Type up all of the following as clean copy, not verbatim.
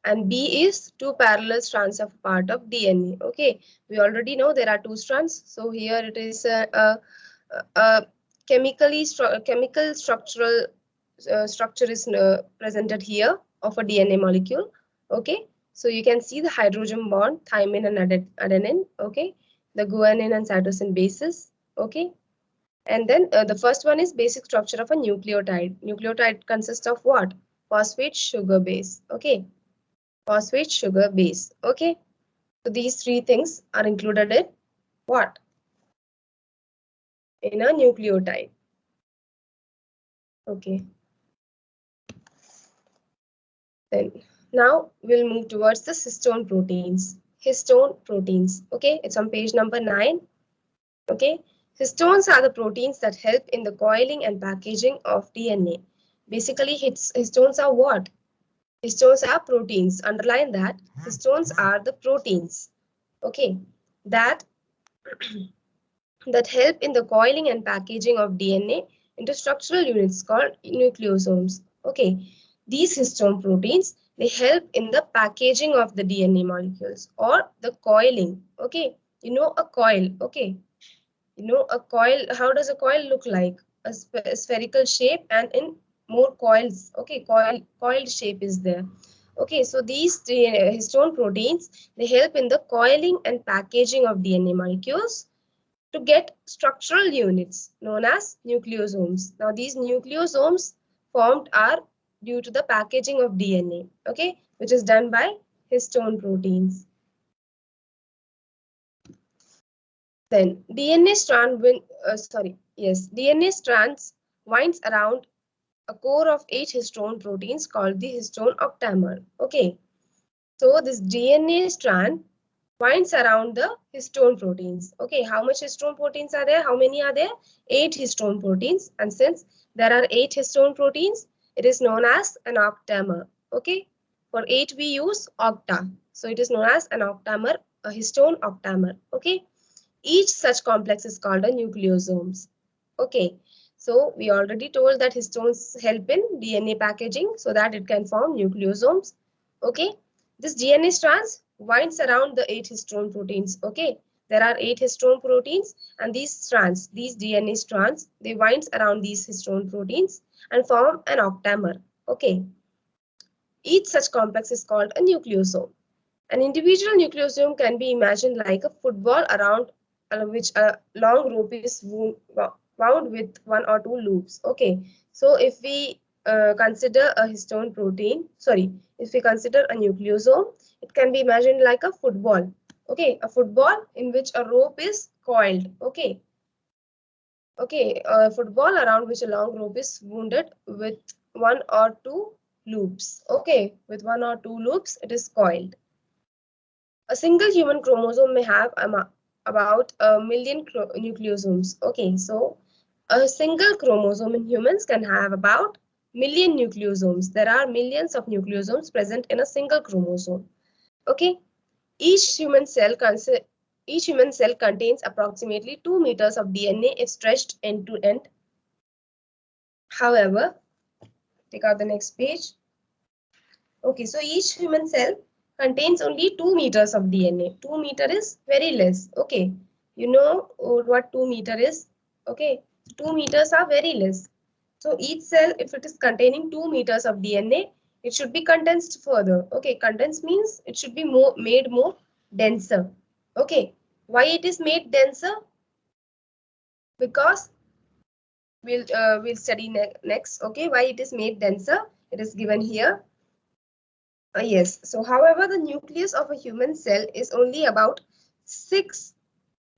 and B is two parallel strands of part of DNA. Okay, we already know there are two strands. So here it is a chemical structural structure is presented here of a DNA molecule. Okay, so you can see the hydrogen bond, thymine and adenine. Okay, the guanine and cytosine bases. Okay, and then the first one is basic structure of a nucleotide. Nucleotide consists of what? Phosphate sugar base. Okay, phosphate sugar base. Okay, so these three things are included in what? In a nucleotide. Okay, then now we'll move towards the histone proteins. Histone proteins. Okay, it's on page number 9. Okay, histones are the proteins that help in the coiling and packaging of DNA. Basically, histones are what? Histones are proteins. Underline that. Histones are the proteins. Okay, that that help in the coiling and packaging of DNA into structural units called nucleosomes. Okay, these histone proteins, they help in the packaging of the DNA molecules or the coiling. Okay, you know a coil. Okay, you know a coil. How does a coil look like? A spherical shape and in more coils. Okay, coiled shape is there. Okay, so these histone proteins, they help in the coiling and packaging of DNA molecules to get structural units known as nucleosomes. Now these nucleosomes formed are due to the packaging of DNA, okay, which is done by histone proteins. Then DNA strand DNA strands winds around a core of 8 histone proteins called the histone octamer. Okay, so this DNA strand winds around the histone proteins. Okay, how much histone proteins are there? How many are there? 8 histone proteins. And since there are 8 histone proteins, it is known as an octamer. Okay, for 8 we use octa. So it is known as an octamer, a histone octamer. Okay, each such complex is called a nucleosomes. Okay, so we already told that histones help in DNA packaging so that it can form nucleosomes. Okay, this DNA strands winds around the 8 histone proteins. Okay, there are 8 histone proteins and these strands, these DNA strands, they winds around these histone proteins and form an octamer. Okay, each such complex is called a nucleosome. An individual nucleosome can be imagined like a football around which a long rope is wound with one or two loops. Okay, so if we consider a histone protein, sorry, if we consider a nucleosome, it can be imagined like a football. Okay, a football in which a rope is coiled. Okay, a football around which a long rope is wounded with one or two loops. Okay, with one or two loops, it is coiled. A single human chromosome may have about a million nucleosomes. Okay, so a single chromosome in humans can have about million nucleosomes. There are millions of nucleosomes present in a single chromosome. Okay, each human cell contains approximately 2 meters of DNA if stretched end to end. However, take out the next page. Okay, so each human cell contains only 2 meters of DNA. 2 meter is very less. Okay, you know what 2 meter is? Okay, 2 meters are very less. So each cell, if it is containing 2 meters of DNA, it should be condensed further. Okay, condensed means it should be made more denser. Okay, why it is made denser? Because we'll study next. Okay, why it is made denser? It is given here. Yes. So, however, the nucleus of a human cell is only about 6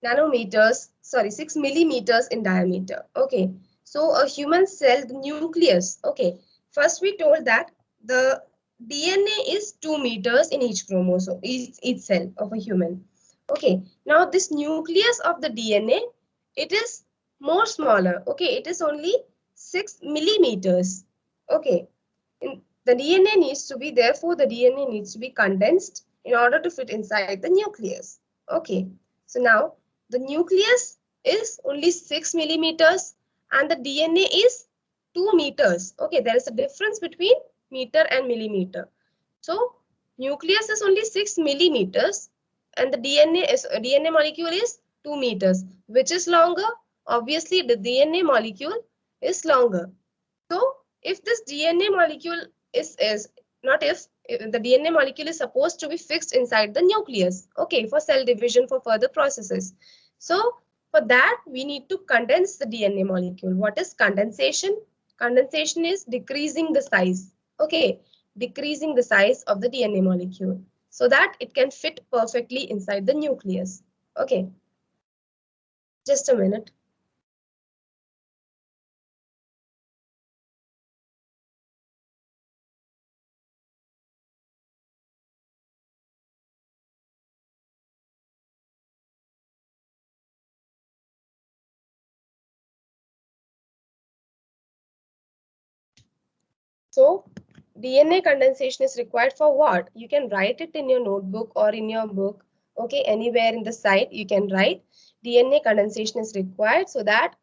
nanometers, sorry, 6 millimeters in diameter. Okay. So, a human cell, the nucleus. Okay. First, we told that the DNA is 2 meters in each chromosome, each cell of a human. Okay. Now, this nucleus of the DNA, it is more smaller. Okay. It is only 6 millimeters. Okay. The DNA needs to be, therefore, the DNA needs to be condensed in order to fit inside the nucleus. Okay, so now the nucleus is only 6 millimeters and the DNA is 2 meters. Okay, there is a difference between meter and millimeter. So nucleus is only 6 millimeters and the DNA molecule is 2 meters. Which is longer? Obviously, the DNA molecule is longer. So, if this DNA molecule is not if the DNA molecule is supposed to be fixed inside the nucleus, okay, for cell division for further processes. So, for that, we need to condense the DNA molecule. What is condensation? Condensation is decreasing the size, okay, decreasing the size of the DNA molecule so that it can fit perfectly inside the nucleus. Okay, just a minute. So DNA condensation is required for what? You can write it in your notebook or in your book. Okay, anywhere in the site you can write DNA condensation is required so that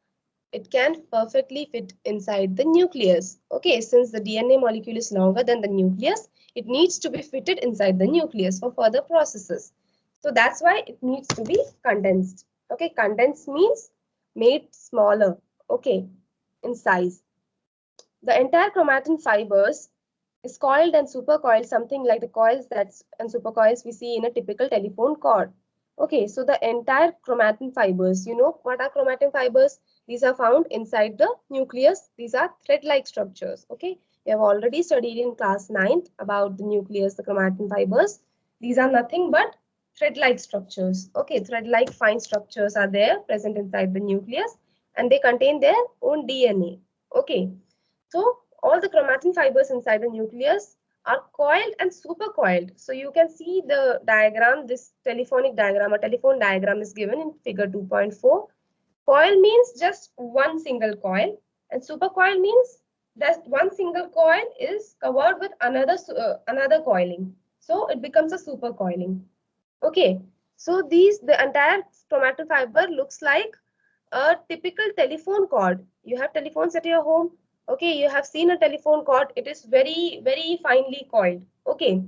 it can perfectly fit inside the nucleus. Okay, since the DNA molecule is longer than the nucleus, it needs to be fitted inside the nucleus for further processes. So that's why it needs to be condensed. Okay, condensed means made smaller. Okay, in size. The entire chromatin fibers is coiled and supercoiled, something like the coils that's and supercoils we see in a typical telephone cord. Okay, so the entire chromatin fibers, you know what are chromatin fibers? These are found inside the nucleus. These are thread-like structures. Okay, we have already studied in class 9 about the nucleus, the chromatin fibers. These are nothing but thread-like structures. Okay, thread-like fine structures are there present inside the nucleus and they contain their own DNA. Okay, so all the chromatin fibers inside the nucleus are coiled and supercoiled. So you can see the diagram, this telephonic diagram, a telephone diagram is given in figure 2.4. Coil means just one single coil and supercoil means that one single coil is covered with another coiling. So it becomes a supercoiling. Okay, so the entire chromatin fiber looks like a typical telephone cord. You have telephones at your home. Okay, you have seen a telephone cord. It is very, very finely coiled. Okay,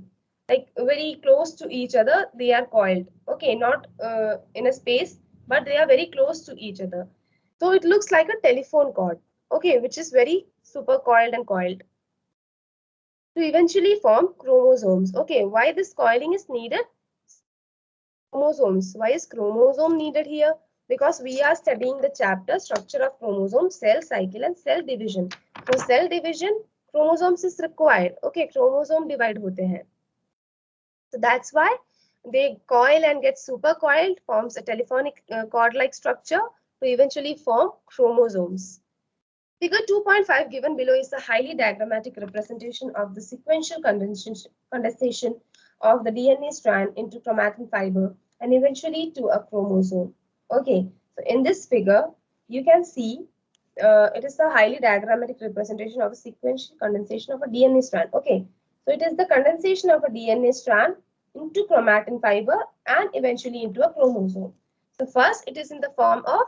like very close to each other, they are coiled. Okay, not in a space, but they are very close to each other. So it looks like a telephone cord. Okay, which is very super coiled and coiled to eventually form chromosomes. Okay, why this coiling is needed? Chromosomes. Why is chromosome needed here? Because we are studying the chapter structure of chromosome, cell cycle and cell division. For cell division, chromosomes is required. Okay, chromosome divide होते हैं. So that's why they coil and get supercoiled, forms a telephonic cord-like structure to eventually form chromosomes. Figure 2.5 given below is a highly diagrammatic representation of the sequential condensation of the DNA strand into chromatin fiber and eventually to a chromosome. Okay, so in this figure, you can see it is a highly diagrammatic representation of a sequential condensation of a DNA strand. Okay, so it is the condensation of a DNA strand into chromatin fiber and eventually into a chromosome. So first, it is in the form of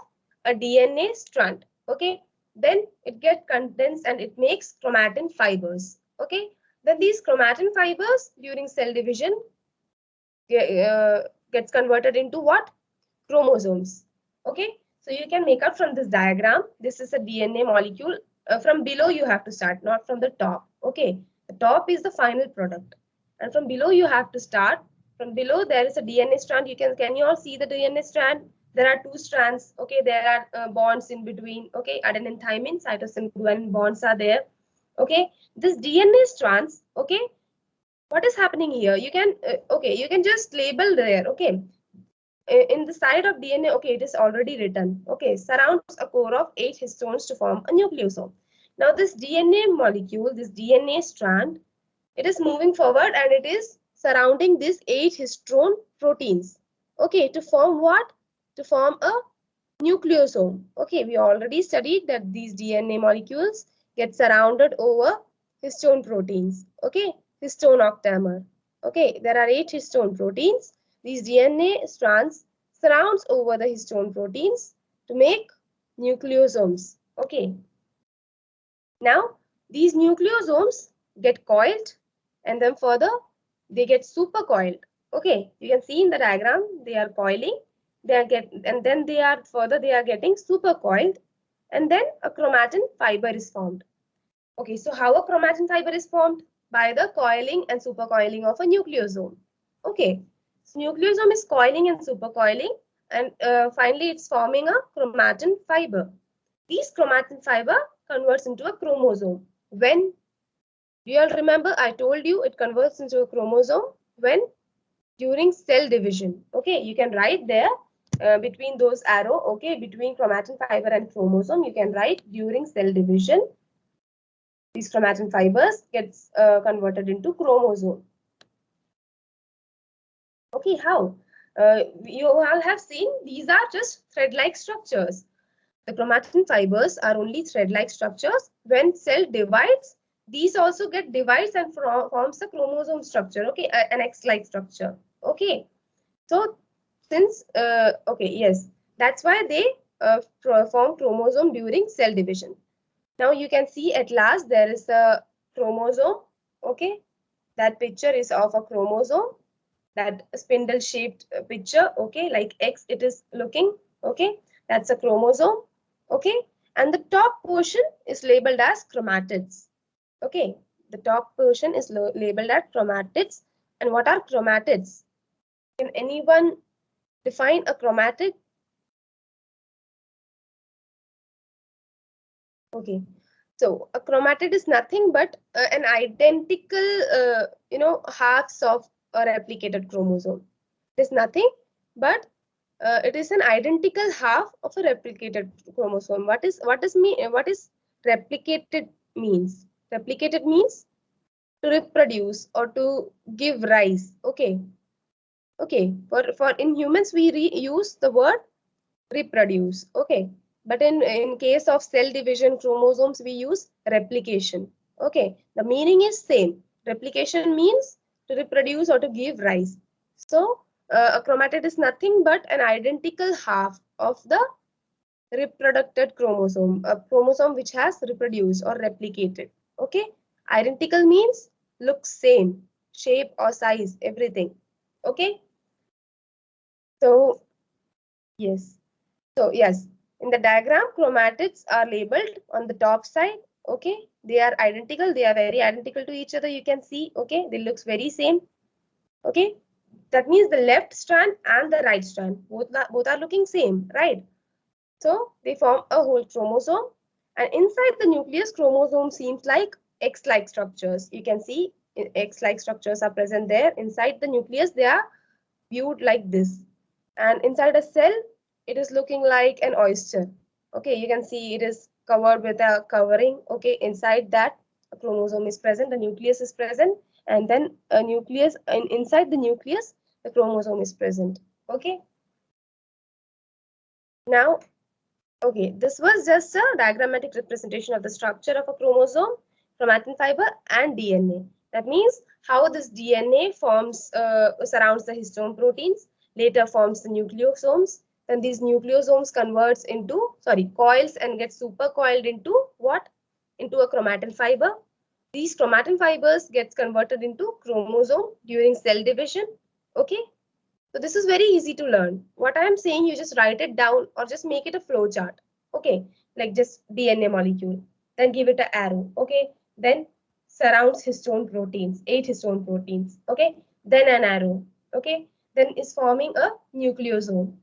a DNA strand. Okay, then it gets condensed and it makes chromatin fibers. Okay, then these chromatin fibers during cell division gets converted into what? Chromosomes. Okay, so you can make out from this diagram, this is a DNA molecule. From below you have to start, not from the top. Okay, the top is the final product and from below you have to start. From below there is a DNA strand. Can you all see the DNA strand? There are two strands. Okay, there are bonds in between. Okay, adenine, thymine, cytosine, guanine bonds are there. Okay, this DNA strands. Okay, what is happening here? You can okay, you can just label there. Okay, in the side of DNA, okay, it is already written. Okay, surrounds a core of 8 histones to form a nucleosome. Now this DNA molecule, this DNA strand, it is moving forward and it is surrounding these 8 histone proteins. Okay, to form what? To form a nucleosome. Okay, we already studied that these DNA molecules get surrounded over histone proteins. Okay, histone octamer. Okay, there are 8 histone proteins. These DNA strands surrounds over the histone proteins to make nucleosomes. Okay, now these nucleosomes get coiled and then further they get supercoiled. Okay, you can see in the diagram, they are coiling, and then they are getting supercoiled, and then a chromatin fiber is formed. Okay, so how a chromatin fiber is formed? By the coiling and supercoiling of a nucleosome. Okay, so nucleosome is coiling and supercoiling, and finally it's forming a chromatin fiber. These chromatin fiber converts into a chromosome. When? Do you all remember? I told you it converts into a chromosome when? During cell division. Okay, you can write there between those arrow. Okay, between chromatin fiber and chromosome, you can write during cell division. These chromatin fibers gets converted into chromosome. Okay, how? You all have seen these are just thread-like structures. The chromatin fibers are only thread-like structures. When cell divides, these also get divides and forms a chromosome structure. Okay, an X-like structure. Okay, so since okay, yes, that's why they form chromosome during cell division. Now you can see at last there is a chromosome. Okay, that picture is of a chromosome, that spindle shaped picture. Okay, like X it is looking. Okay, that's a chromosome. Okay, and the top portion is labeled as chromatids. Okay, the top portion is labeled as chromatids. And what are chromatids? Can anyone define a chromatid? Okay, so a chromatid is nothing but an identical, halves of a replicated chromosome. It is nothing but it is an identical half of a replicated chromosome. What is replicated means? Replicated means to reproduce or to give rise. Okay, okay. For in humans we use the word reproduce. Okay, but in case of cell division chromosomes we use replication. Okay, the meaning is same. Replication means to reproduce or to give rise. So a chromatid is nothing but an identical half of the reproduced chromosome, a chromosome which has reproduced or replicated. Okay, identical means looks same, shape or size, everything. Okay, so yes. So yes, in the diagram, chromatids are labeled on the top side. Okay, they are identical. They are very identical to each other. You can see. Okay, they looks very same. Okay, that means the left strand and the right strand both are looking same, right? So they form a whole chromosome, and inside the nucleus, chromosome seems like X-like structures. You can see X-like structures are present there inside the nucleus. They are viewed like this, and inside a cell it is looking like an oyster. Okay, you can see it is covered with a covering. Okay, inside that a chromosome is present, the nucleus is present, and then a nucleus, and inside the nucleus the chromosome is present. Okay, now, okay, this was just a diagrammatic representation of the structure of a chromosome, chromatin fiber and DNA. That means how this DNA surrounds the histone proteins, later forms the nucleosomes. Then these nucleosomes coils and get supercoiled into what? Into a chromatin fiber. These chromatin fibers gets converted into chromosome during cell division. Okay, so this is very easy to learn. What I am saying, you just write it down or just make it a flow chart. Okay, like just DNA molecule. Then give it an arrow. Okay, then surrounds histone proteins, 8 histone proteins. Okay, then an arrow. Okay, then is forming a nucleosome.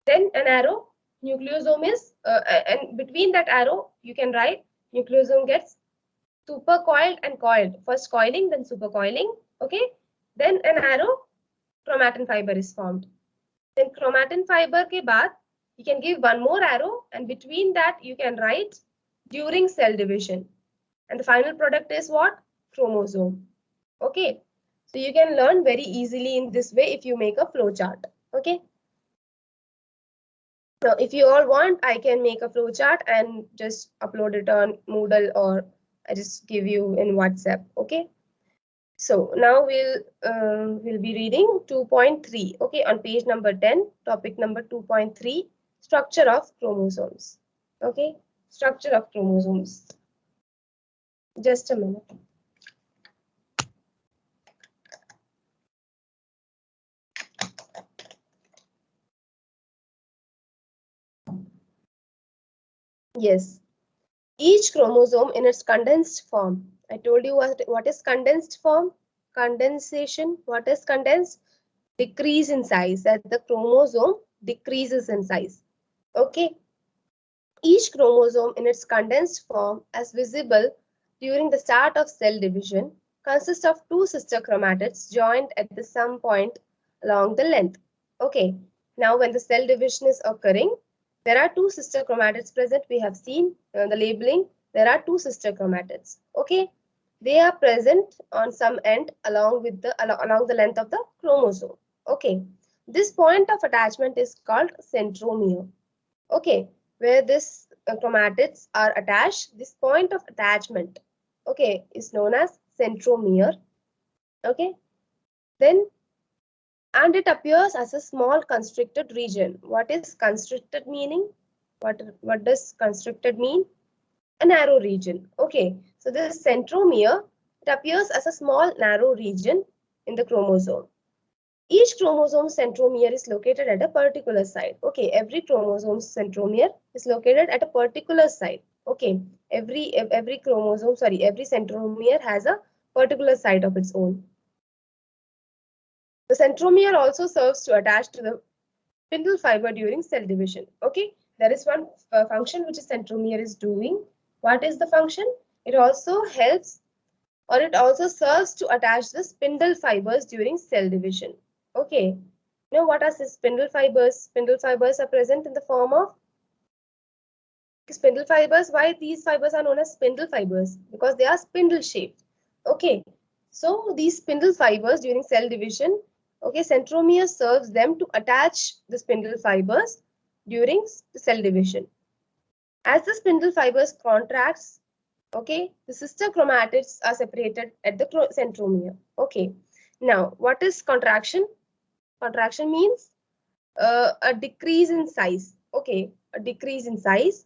Then an arrow. Nucleosome is, and between that arrow, you can write nucleosome gets supercoiled and coiled. First coiling, then supercoiling. Okay, then an arrow, chromatin fiber is formed. Then chromatin fiber ke baad, you can give one more arrow, and between that you can write during cell division. And the final product is what? Chromosome. Okay. So you can learn very easily in this way if you make a flow chart. Okay. Now, if you all want, I can make a flow chart and just upload it on Moodle, or I just give you in WhatsApp. Okay. So now we'll be reading 2.3. Okay, on page number 10, topic number 2.3, structure of chromosomes. Okay, structure of chromosomes. Just a minute. Yes. Each chromosome in its condensed form. I told you what is condensed form? Condensation. What is condensed? Decrease in size. That the chromosome decreases in size. Okay. Each chromosome in its condensed form, as visible during the start of cell division, consists of two sister chromatids joined at the some point along the length. Okay, now when the cell division is occurring, there are two sister chromatids present. We have seen the labeling. There are two sister chromatids. Okay, they are present on some end along the length of the chromosome. Okay, this point of attachment is called centromere. Okay, where this chromatids are attached, this point of attachment, okay, is known as centromere. Okay, then and it appears as a small constricted region. What is constricted meaning? What does constricted mean? A narrow region. Okay, so this centromere, it appears as a small narrow region in the chromosome. Each chromosome centromere is located at a particular site. Okay, every chromosome centromere is located at a particular site. Okay, every chromosome, sorry, every centromere has a particular site of its own. The centromere also serves to attach to the spindle fiber during cell division. Okay, there is one function which is centromere is doing. What is the function? It also helps or it also serves to attach the spindle fibers during cell division. Okay, now what are the spindle fibers? Spindle fibers are present in the form of spindle fibers. Why these fibers are known as spindle fibers? Because they are spindle shaped. Okay, so these spindle fibers during cell division, okay, centromere serves them to attach the spindle fibers during cell division. As the spindle fibers contracts, okay, the sister chromatids are separated at the centromere. Okay, now what is contraction? Contraction means a decrease in size. Okay, a decrease in size.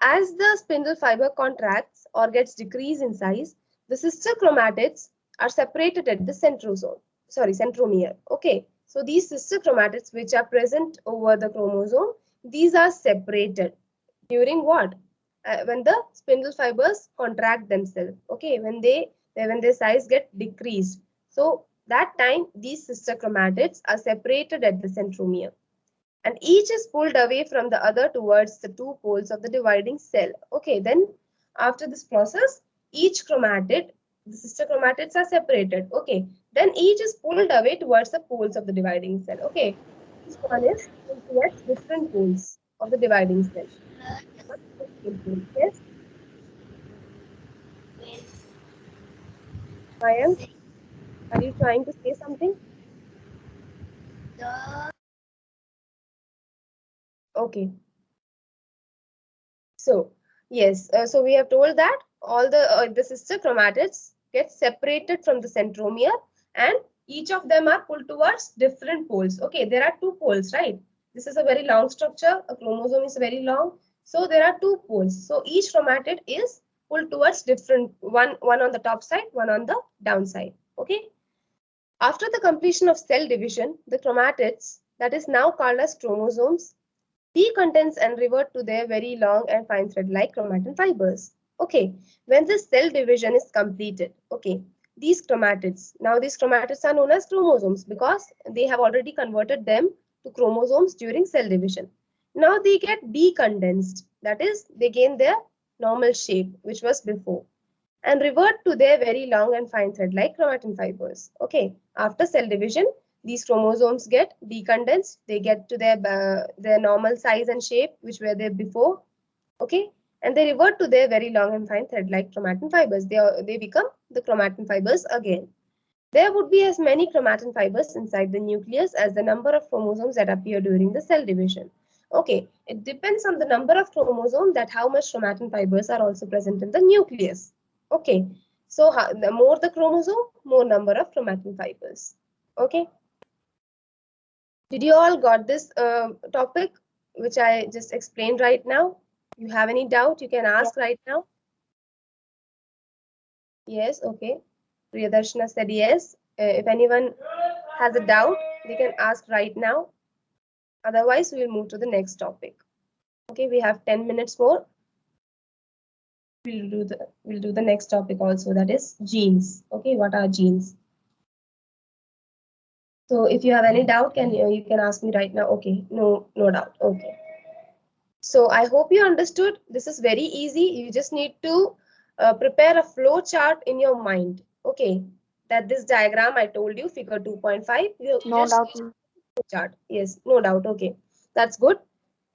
As the spindle fiber contracts or gets decrease in size, the sister chromatids are separated at the centrosome. Sorry, centromere. Okay, so these sister chromatids which are present over the chromosome, these are separated during what? When the spindle fibers contract themselves. Okay, when their size get decreased. So that time these sister chromatids are separated at the centromere and each is pulled away from the other towards the two poles of the dividing cell. Okay, then after this process, each chromatid, the sister chromatids are separated. Okay, then each is pulled away towards the poles of the dividing cell. Okay, each one is pulled towards different poles of the dividing cell. Yes, Mayam, are you trying to say something? Okay. So, yes, so we have told that all the sister chromatids get separated from the centromere and each of them are pulled towards different poles. Okay, there are two poles, right? This is a very long structure. A chromosome is very long. So there are two poles. So each chromatid is pulled towards different, one on the top side, one on the downside. Okay. After the completion of cell division, the chromatids, that is now called as chromosomes, decondense and revert to their very long and fine thread-like chromatin fibers. Okay, when the cell division is completed, okay, these chromatids are known as chromosomes because they have already converted them to chromosomes during cell division. Now they get decondensed, that is, they gain their normal shape, which was before, and revert to their very long and fine thread-like chromatin fibers. Okay, after cell division, these chromosomes get decondensed. They get to their normal size and shape, which were there before. Okay, and they revert to their very long and fine thread-like chromatin fibers. They become the chromatin fibers again. There would be as many chromatin fibers inside the nucleus as the number of chromosomes that appear during the cell division. Okay, it depends on the number of chromosomes that how much chromatin fibers are also present in the nucleus. Okay, so the more the chromosome, more number of chromatin fibers. Okay, did you all got this topic which I just explained right now? You have any doubt, you can ask right now. Yes, okay. Priyadarshana said yes. If anyone has a doubt, they can ask right now. Otherwise, we will move to the next topic. Okay, we have 10 minutes more. we'll do the next topic also, that is genes. Okay, what are genes? So if you have any doubt, you can ask me right now. Okay, no doubt. Okay. So I hope you understood. This is very easy. You just need to prepare a flow chart in your mind. Okay, that this diagram I told you, figure 2.5. You No just doubt, need ma'am. to chart. Yes, no doubt. Okay, that's good.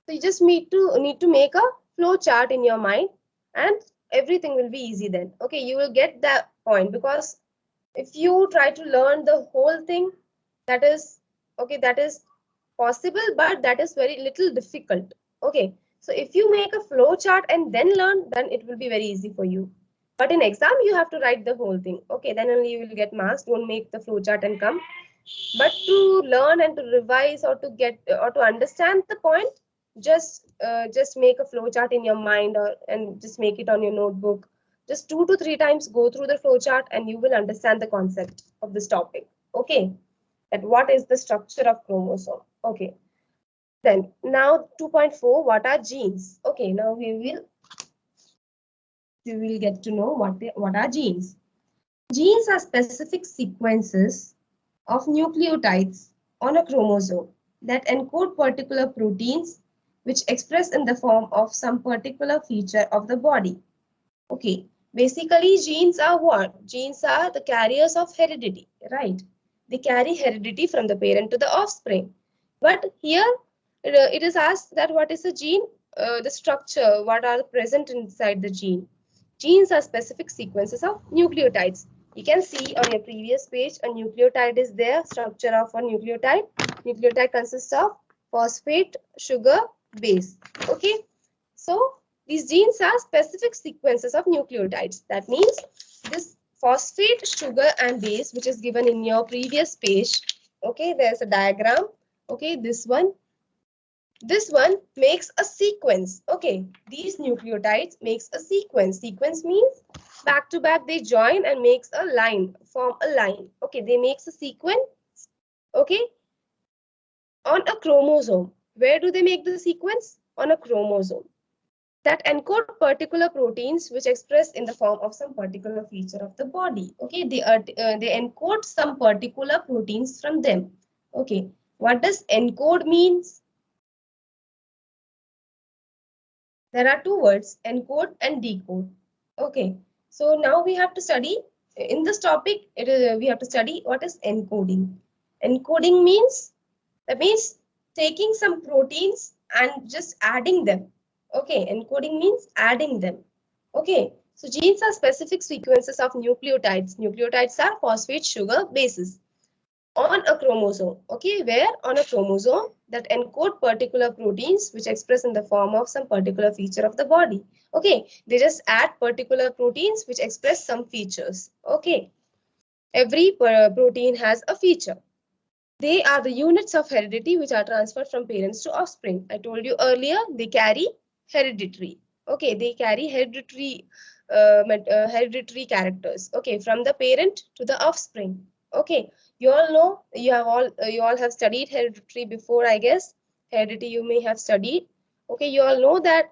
So you just need to make a flow chart in your mind, and everything will be easy then. Okay, you will get that point, because if you try to learn the whole thing, that is okay, that is possible, but that is very little difficult. Okay, so if you make a flow chart and then learn, then it will be very easy for you. But in exam you have to write the whole thing. Okay, then only you will get marks. Don't make the flow chart and come. But to learn and to revise, or to get or to understand the point, just make a flow chart in your mind, or and just make it on your notebook. Just 2 to 3 times go through the flow chart, and you will understand the concept of this topic. Okay, that what is the structure of chromosome. Okay, then now 2.4, what are genes? Okay, now we will get to know what are genes. Genes are specific sequences of nucleotides on a chromosome that encode particular proteins which express in the form of some particular feature of the body. Okay, basically genes are what? Genes are the carriers of heredity, right? They carry heredity from the parent to the offspring. But here it is asked that what is a gene? The structure, what are present inside the gene? Genes are specific sequences of nucleotides. You can see on your previous page, a nucleotide is there, structure of a nucleotide. Nucleotide consists of phosphate, sugar, base. Okay, so these genes are specific sequences of nucleotides. That means this phosphate, sugar, and base, which is given in your previous page. Okay, there's a diagram. Okay, this one makes a sequence. Okay, these nucleotides makes a sequence. Sequence means back to back they join and makes a line, form a line. Okay, they makes a sequence. Okay, on a chromosome. Where do they make the sequence? On a chromosome that encode particular proteins which express in the form of some particular feature of the body. Okay, they encode some particular proteins from them. Okay, what does encode means? There are two words, encode and decode. Okay, so now we have to study in this topic. We have to study what is encoding. Encoding means, that means taking some proteins and just adding them. Okay, encoding means adding them. Okay, so genes are specific sequences of nucleotides. Nucleotides are phosphate, sugar, bases on a chromosome. Okay, where on a chromosome that encode particular proteins which express in the form of some particular feature of the body. Okay, they just add particular proteins which express some features. Okay, every protein has a feature. They are the units of heredity which are transferred from parents to offspring. I told you earlier, they carry hereditary. Okay, they carry hereditary characters. Okay, from the parent to the offspring. Okay, you all know, you all have studied hereditary before, I guess. Heredity you may have studied. Okay, you all know that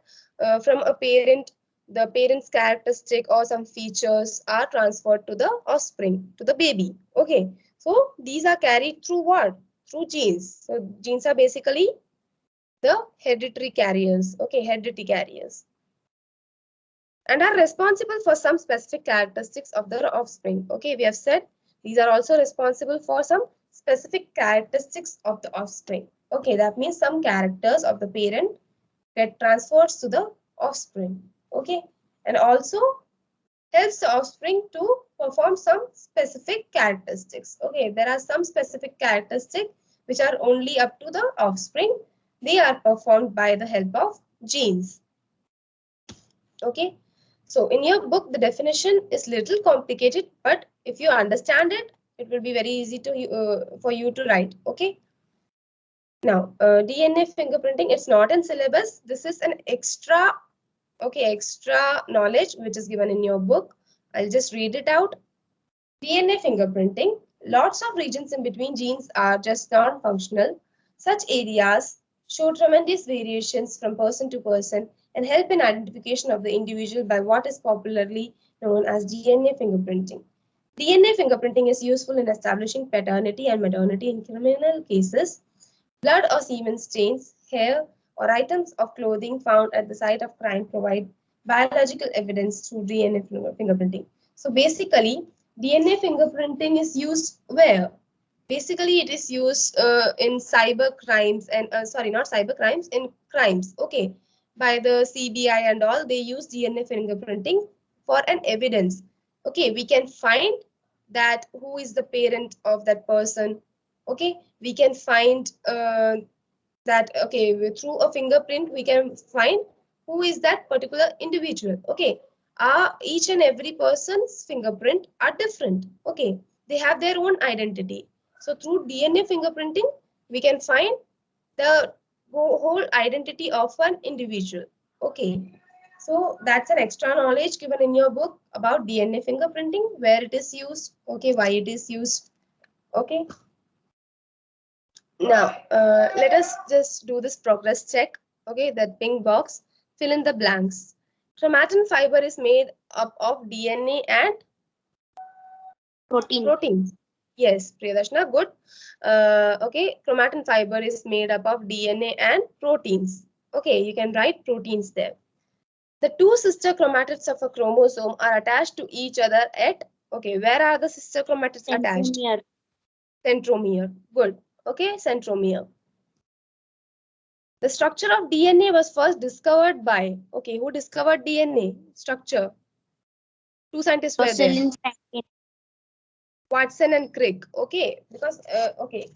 from a parent, the parent's characteristic or some features are transferred to the offspring, to the baby. Okay, so these are carried through what? Through genes. So genes are basically the hereditary carriers. Okay, hereditary carriers. And are responsible for some specific characteristics of the offspring. Okay, we have said these are also responsible for some specific characteristics of the offspring. Okay, that means some characters of the parent get transferred to the offspring. Okay, and also helps the offspring to perform some specific characteristics. Okay, there are some specific characteristics which are only up to the offspring. They are performed by the help of genes. Okay, so in your book, the definition is little complicated, but if you understand it, it will be very easy to for you to write. Okay. Now, DNA fingerprinting, it's not in syllabus. This is an extra, okay, extra knowledge which is given in your book. I'll just read it out. DNA fingerprinting, lots of regions in between genes are just non-functional. Such areas show tremendous variations from person to person and help in identification of the individual by what is popularly known as DNA fingerprinting. DNA fingerprinting is useful in establishing paternity and maternity in criminal cases. Blood or semen stains, hair, or items of clothing found at the site of crime provide biological evidence through DNA fingerprinting. So basically, DNA fingerprinting is used where? Basically, it is used in cyber crimes and sorry, not cyber crimes, in crimes. Okay, by the CBI and all, they use DNA fingerprinting for an evidence. Okay, we can find that who is the parent of that person. Okay, we can find that, okay, through a fingerprint we can find who is that particular individual. Okay, each and every person's fingerprint are different. Okay, they have their own identity. So through DNA fingerprinting we can find the whole identity of an individual. Okay, so that's an extra knowledge given in your book about DNA fingerprinting, where it is used, okay, why it is used. Okay, now, let us just do this progress check. Okay, that pink box, fill in the blanks. Chromatin fiber is made up of DNA and proteins. Yes, Priyadarshana, good. Okay, chromatin fiber is made up of DNA and proteins. Okay, you can write proteins there. The two sister chromatids of a chromosome are attached to each other at, okay, where are the sister chromatids attached? Centromere. Good. Okay, centromere. The structure of DNA was first discovered by, okay, who discovered DNA structure? Two scientists were there. Watson and Crick. Okay, because, okay,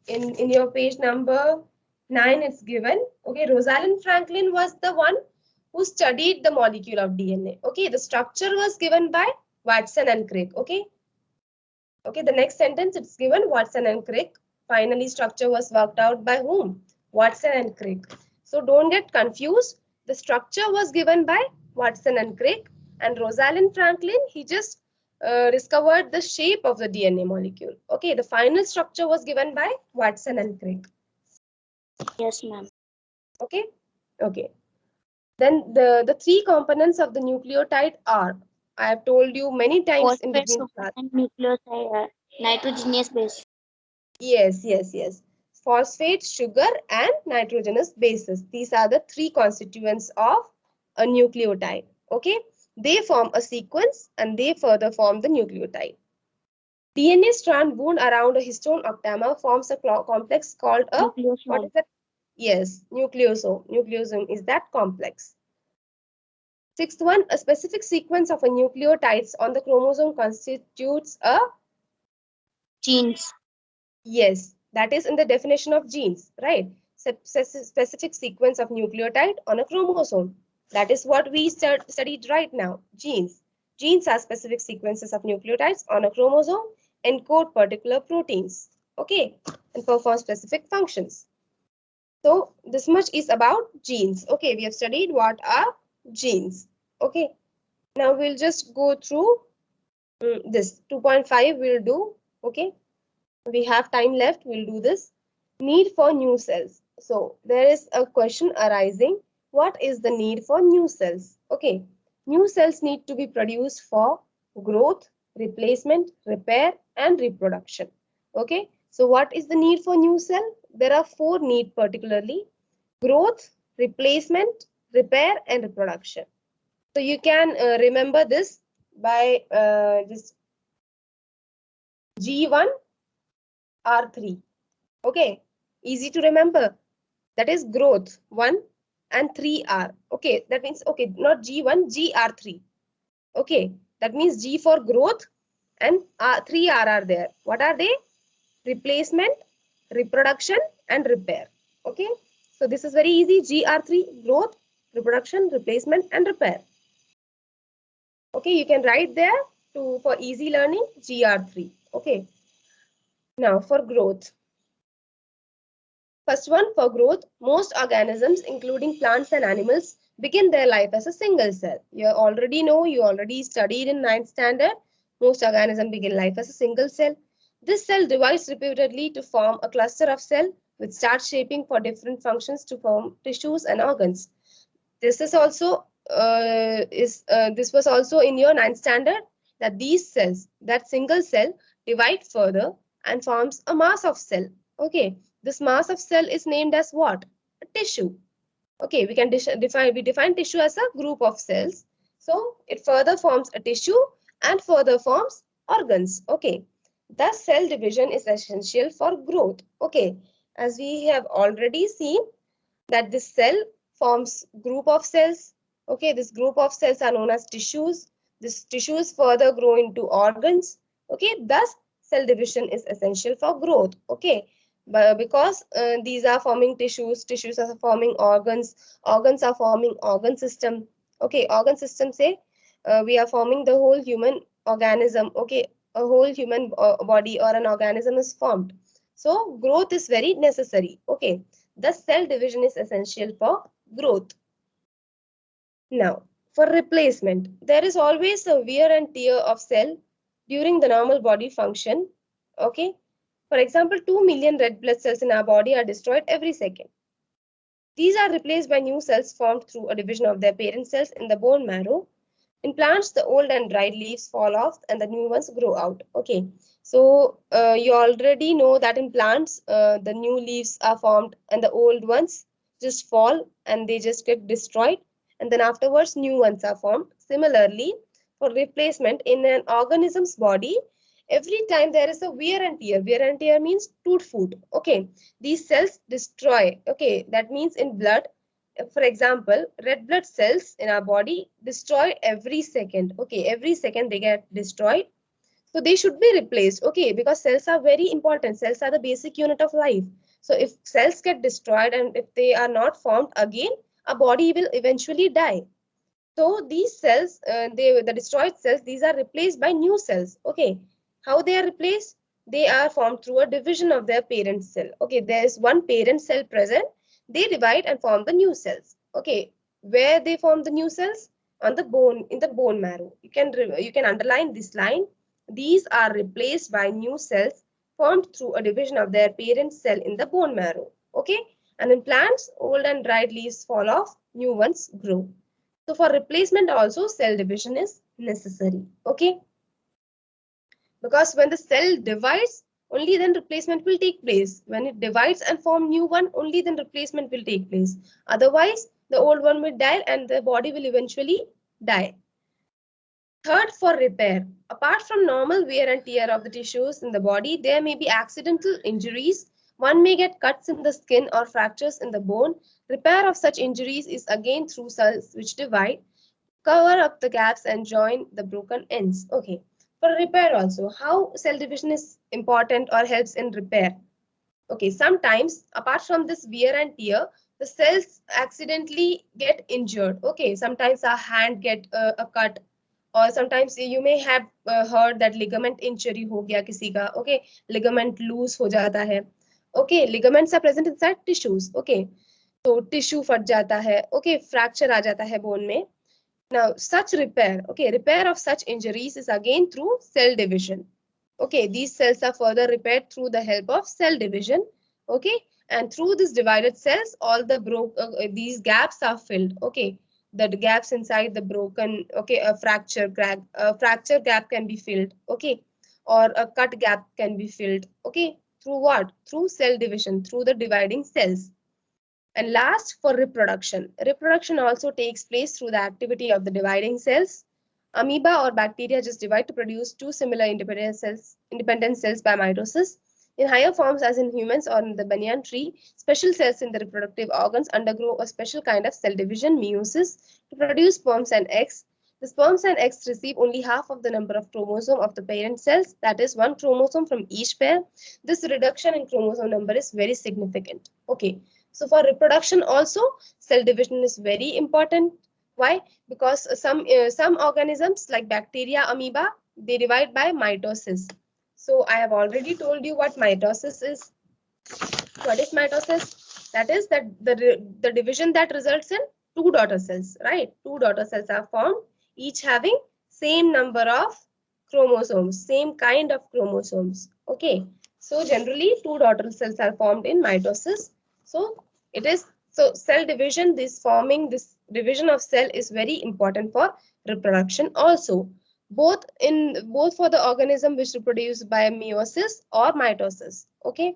in your page number 9 it's given. Okay, Rosalind Franklin was the one who studied the molecule of DNA. Okay, the structure was given by Watson and Crick. Okay. Okay, the next sentence it's given Watson and Crick. Finally, structure was worked out by whom? Watson and Crick. So don't get confused. The structure was given by Watson and Crick, and Rosalind Franklin, he just discovered the shape of the DNA molecule. Okay, the final structure was given by Watson and Crick. Yes, ma'am. Okay, okay. Then the three components of the nucleotide are, I have told you many times in between class. Nucleoside, nitrogenous base. Yes, yes, yes. Phosphate, sugar, and nitrogenous bases. These are the three constituents of a nucleotide. Okay, they form a sequence and they further form the nucleotide. DNA strand wound around a histone octamer forms a complex called a Nucleosome. What is that? Yes, nucleosome. Nucleosome is that complex. Sixth one, a specific sequence of a nucleotides on the chromosome constitutes a Genes. Yes, that is in the definition of genes, right? Specific sequence of nucleotide on a chromosome. That is what we studied right now, genes. Genes are specific sequences of nucleotides on a chromosome, encode particular proteins, okay, and perform specific functions. So this much is about genes. Okay, we have studied what are genes. Okay, now we'll just go through this 2.5 we'll do, okay. We have time left, we'll do this. Need for new cells. So there is a question arising, what is the need for new cells? Okay, new cells need to be produced for growth, replacement, repair, and reproduction. Okay, so what is the need for new cell? There are four needs particularly: growth, replacement, repair, and reproduction. So you can remember this by just G1 R3. Okay, easy to remember. That is growth 1 and 3R. Okay, that means, okay, not G1, GR3. Okay, that means G for growth and 3R are there. What are they? Replacement, reproduction, and repair. Okay, so this is very easy. GR3, growth, reproduction, replacement, and repair. Okay, you can write there for easy learning GR3. Okay, now for growth. First one, for growth, most organisms, including plants and animals, begin their life as a single cell. You already know, you already studied in 9th standard. Most organisms begin life as a single cell. This cell divides repeatedly to form a cluster of cells, which start shaping for different functions to form tissues and organs. This is also this was also in your 9th standard, that these cells, that single cell divide further and forms a mass of cell. Okay, this mass of cell is named as what? A tissue. Okay, we can define tissue as a group of cells. So it further forms a tissue and further forms organs. Okay, thus cell division is essential for growth. Okay, as we have already seen that this cell forms group of cells. Okay, this group of cells are known as tissues. These tissues further grow into organs. Okay, thus cell division is essential for growth. Okay, but because these are forming tissues, tissues are forming organs, organs are forming organ system. Okay, organ system say we are forming the whole human organism. Okay, a whole human body or an organism is formed. So growth is very necessary. Okay, the cell division is essential for growth. Now, for replacement, there is always a wear and tear of cell during the normal body function. Okay, for example, 2 million red blood cells in our body are destroyed every second. These are replaced by new cells formed through a division of their parent cells in the bone marrow. In plants, the old and dried leaves fall off and the new ones grow out. Okay, so you already know that in plants, the new leaves are formed and the old ones just fall and they just get destroyed. And then afterwards, new ones are formed. Similarly, for replacement in an organism's body, every time there is a wear and tear means tooth food. Okay, these cells destroy. Okay, that means in blood, for example, red blood cells in our body destroy every second. Okay, every second they get destroyed. So they should be replaced. Okay, because cells are very important. Cells are the basic unit of life. So if cells get destroyed and if they are not formed again, a body will eventually die. So these cells, the destroyed cells, these are replaced by new cells. Okay, how they are replaced? They are formed through a division of their parent cell. Okay, there is one parent cell present. They divide and form the new cells. Okay, where they form the new cells? On the bone, in the bone marrow. You can underline this line. These are replaced by new cells formed through a division of their parent cell in the bone marrow. Okay, and in plants, old and dried leaves fall off, new ones grow. So for replacement also cell division is necessary. Okay, because when the cell divides, only then replacement will take place. When it divides and form new one, only then replacement will take place. Otherwise, the old one will die and the body will eventually die. Third, for repair. Apart from normal wear and tear of the tissues in the body, there may be accidental injuries. One may get cuts in the skin or fractures in the bone. Repair of such injuries is again through cells which divide, cover up the gaps and join the broken ends. Okay, for repair also, how cell division is important or helps in repair? Okay, sometimes apart from this wear and tear, the cells accidentally get injured. Okay, sometimes our hand get a cut, or sometimes you may have heard that ligament injury ho gaya kisi ka. Okay, ligament loose ho jata hai. Okay, ligaments are present inside tissues. Okay, so tissue फट जाता है. Okay, fracture आ जाता है bone में. Now, such repair, okay, repair of such injuries is again through cell division. Okay, these cells are further repaired through the help of cell division. Okay, and through these divided cells, all the these gaps are filled. Okay, the gaps inside the broken, okay, a fracture gap can be filled. Okay, or a cut gap can be filled. Okay, through what? Through cell division, through the dividing cells. And last, for reproduction. Reproduction also takes place through the activity of the dividing cells. Amoeba or bacteria just divide to produce two similar independent cells by mitosis. In higher forms, as in humans or in the banyan tree, special cells in the reproductive organs undergo a special kind of cell division, meiosis, to produce sperms and eggs. The sperms and eggs receive only half of the number of chromosomes of the parent cells, that is, one chromosome from each pair. This reduction in chromosome number is very significant. Okay. So for reproduction also, cell division is very important. Why? Because some organisms like bacteria, amoeba, they divide by mitosis. So I have already told you what mitosis is. What is mitosis? That is that the division that results in two daughter cells, right? Two daughter cells are formed, each having same number of chromosomes, same kind of chromosomes. Okay. So generally two daughter cells are formed in mitosis. So it is So cell division, this division of cell is very important for reproduction also, both for the organism which reproduce by meiosis or mitosis. Okay,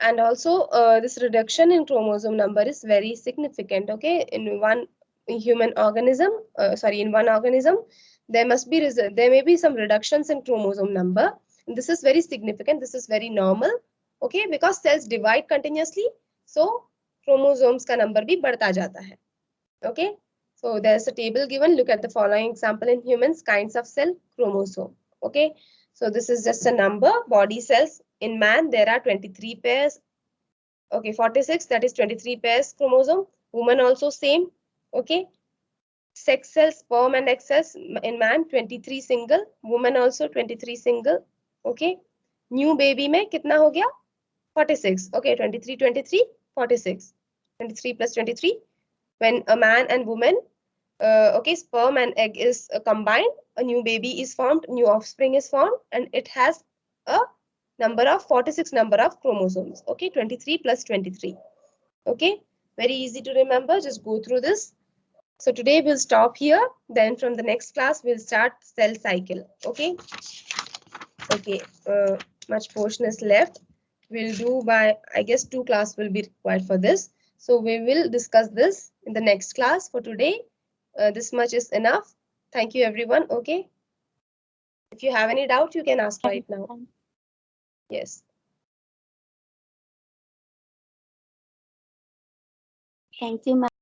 and also this reduction in chromosome number is very significant. Okay, in one human organism, in one organism, there may be some reductions in chromosome number. And this is very significant. This is very normal. Okay, because cells divide continuously, so chromosomes ka number bhi बढ़ता जाता है. Okay, so there's a table given. Look at the following example in humans, kinds of cell, chromosome. Okay, so this is just a number. Body cells in man, there are 23 pairs. Okay, 46, that is 23 pairs chromosome. Woman also same. Okay, sex cells, sperm and egg cells in man 23 single. Woman also 23 single. Okay, new baby में कितना हो गया? 46. Okay, 23, 23, 46. 23 plus 23. When a man and woman, okay, sperm and egg is combined, a new baby is formed, new offspring is formed, and it has a number of 46 number of chromosomes. Okay, 23 plus 23. Okay, very easy to remember. Just go through this. So today we'll stop here. Then from the next class, we'll start cell cycle. Okay. Okay, much portion is left. We'll do by, I guess 2 class will be required for this. So we will discuss this in the next class. For today, this much is enough. Thank you everyone. Okay. If you have any doubt, you can ask right now. Yes. Thank you, ma'am.